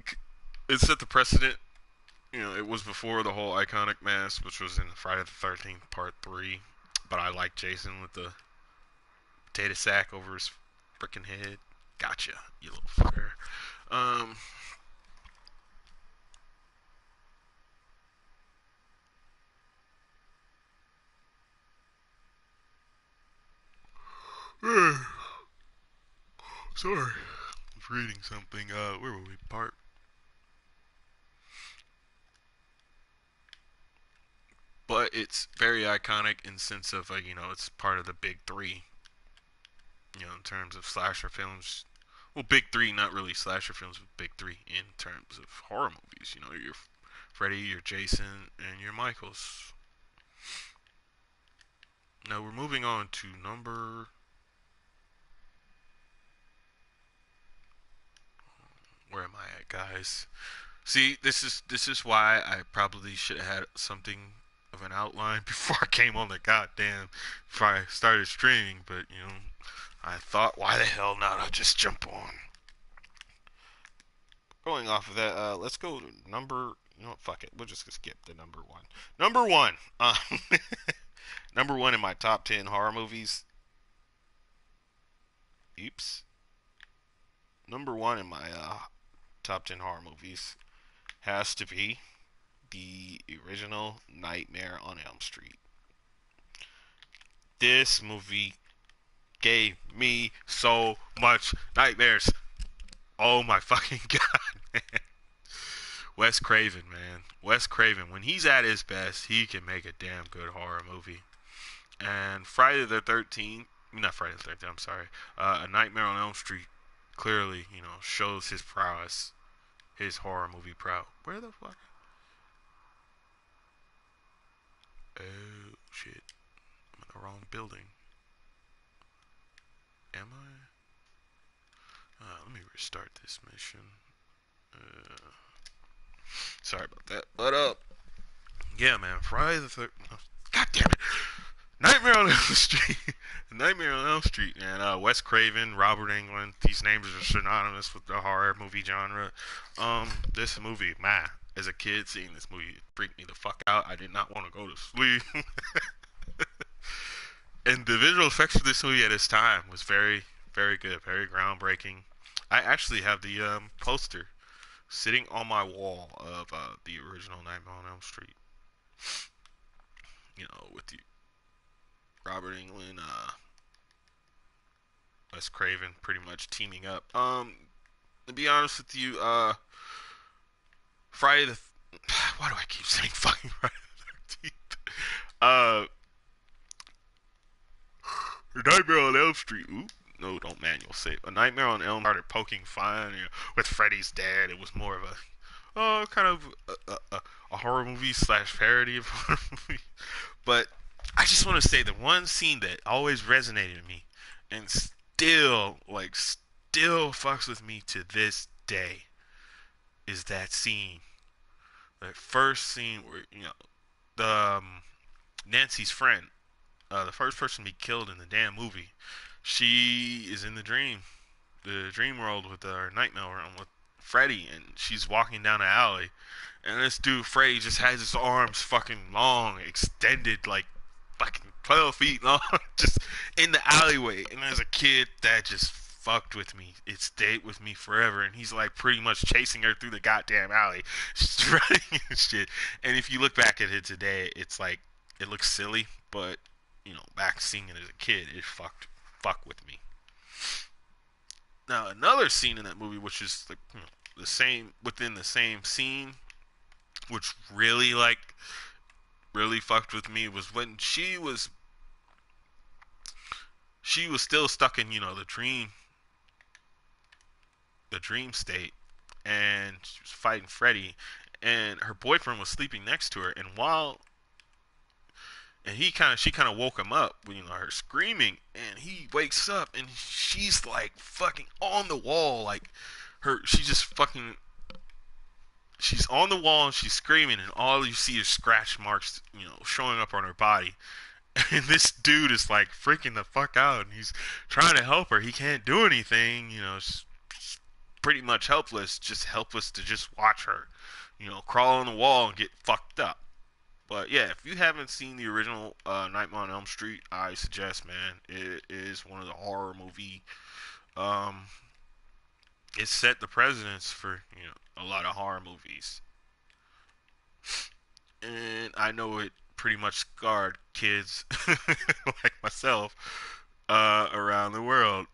Speaker 1: It set the precedent. It was before the whole iconic mask, which was in Friday the 13th Part 3. But I like Jason with the potato sack over his freaking head. Gotcha, you little fucker. Um, sorry, I was reading something. Where were we? But it's very iconic in sense of it's part of the big three. In terms of slasher films. Well, big three, not really slasher films, but big three in terms of horror movies. Your Freddy, your Jason, and your Michaels. Now we're moving on to number. Where am I at, guys? See, this is why I probably should have had something of an outline before I came on the goddamn before I started streaming. But I thought, why the hell not? I'll just jump on. Going off of that, let's go to number. Fuck it. We'll just skip the number one. Number one. Number one in my top 10 horror movies. Oops. Number one in my top 10 horror movies has to be the original Nightmare on Elm Street. This movie gave me so much nightmares. Oh my fucking god, man. Wes Craven, man. Wes Craven, when he's at his best, he can make a damn good horror movie. And Friday the 13th, not Friday the 13th, I'm sorry. A Nightmare on Elm Street clearly, shows his prowess, his horror movie prowess. Where the fuck? Oh shit, I'm in the wrong building. Am I? Let me restart this mission. Uh, Sorry about that. But yeah, man. Friday the third. God damn it. Nightmare on Elm Street. Nightmare on Elm Street, man. Wes Craven, Robert Englund. These names are synonymous with the horror movie genre. This movie, man. As a kid, seeing this movie freaked me the fuck out. I did not want to go to sleep. And the visual effects of this movie at its time was very, very good, very groundbreaking. I actually have the poster sitting on my wall of the original Nightmare on Elm Street. With the Robert Englund, Wes Craven, pretty much teaming up. To be honest with you, Friday the Why do I keep saying fucking Friday the 13th? Uh, Nightmare on Elm Street. Ooh, no, don't manual say. A Nightmare on Elm started poking fun, with Freddy's dad. It was more of a kind of a horror movie slash parody of a horror movie. But I just want to say the one scene that always resonated with me, and still fucks with me to this day, is that scene, that first scene where the Nancy's friend, the first person to be killed in the damn movie, she is in the dream world with her nightmare realm with Freddy, and she's walking down an alley, and this dude Freddy just has his arms fucking long, extended like fucking 12 feet long, just in the alleyway. And as a kid, that just fucked with me. It stayed with me forever. And he's like pretty much chasing her through the goddamn alley, just running and shit. And if you look back at it today, it's like it looks silly, but back seeing it as a kid, it fuck with me. Now another scene in that movie, which is like the same within the same scene, which really fucked with me, was when she was still stuck in the dream state, and she was fighting Freddy, and her boyfriend was sleeping next to her, and she kind of woke him up, her screaming, and he wakes up, and she's like fucking on the wall, like she just fucking she's on the wall and she's screaming, and all you see is scratch marks, showing up on her body. And this dude is like freaking the fuck out, and he's trying to help her. He can't do anything, she's pretty much helpless, just helpless to just watch her, crawl on the wall and get fucked up. But yeah, if you haven't seen the original Nightmare on Elm Street, I suggest, man, it is one of the horror movie. Um, it set the precedence for a lot of horror movies, and I know it pretty much scarred kids like myself around the world,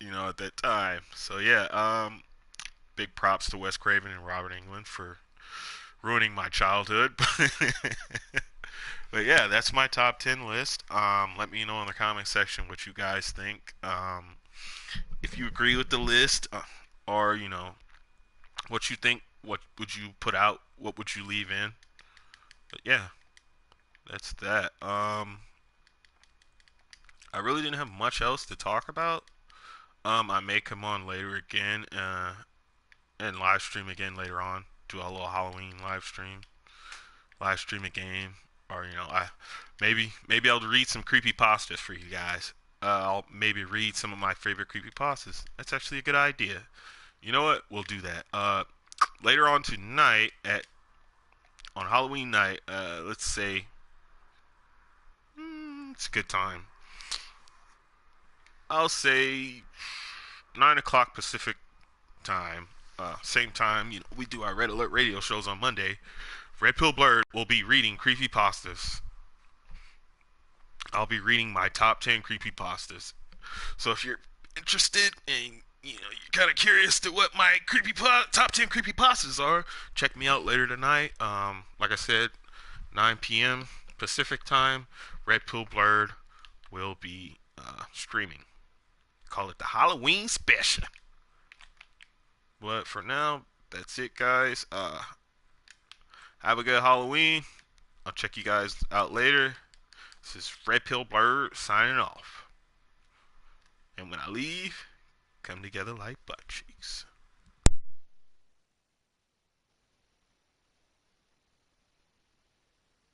Speaker 1: at that time. So yeah, big props to Wes Craven and Robert Englund for ruining my childhood. But yeah, that's my top 10 list. Let me know in the comment section what you guys think. If you agree with the list, or what you think, what would you put out, what would you leave in. But yeah, that's that. I really didn't have much else to talk about. I may come on later again, and live stream again later on. Do a little Halloween live stream a game, or I maybe I'll read some creepy pastas for you guys. I'll maybe read some of my favorite creepy pastas. That's actually a good idea. You know what? We'll do that. Later on tonight on Halloween night. Let's say it's a good time. I'll say 9 o'clock Pacific time. Same time, we do our Red Alert radio shows on Monday. Pill Blerd will be reading creepypastas. I'll be reading my top 10 creepypastas. So if you're interested and you're kind of curious to what my top 10 creepypastas are, check me out later tonight. Like I said, 9 p.m. Pacific time. Pill Blerd will be streaming. Call it the Halloween special. But for now, that's it, guys. Have a good Halloween. I'll check you guys out later. This is Pill Blerd signing off. And when I leave, come together like butt cheeks.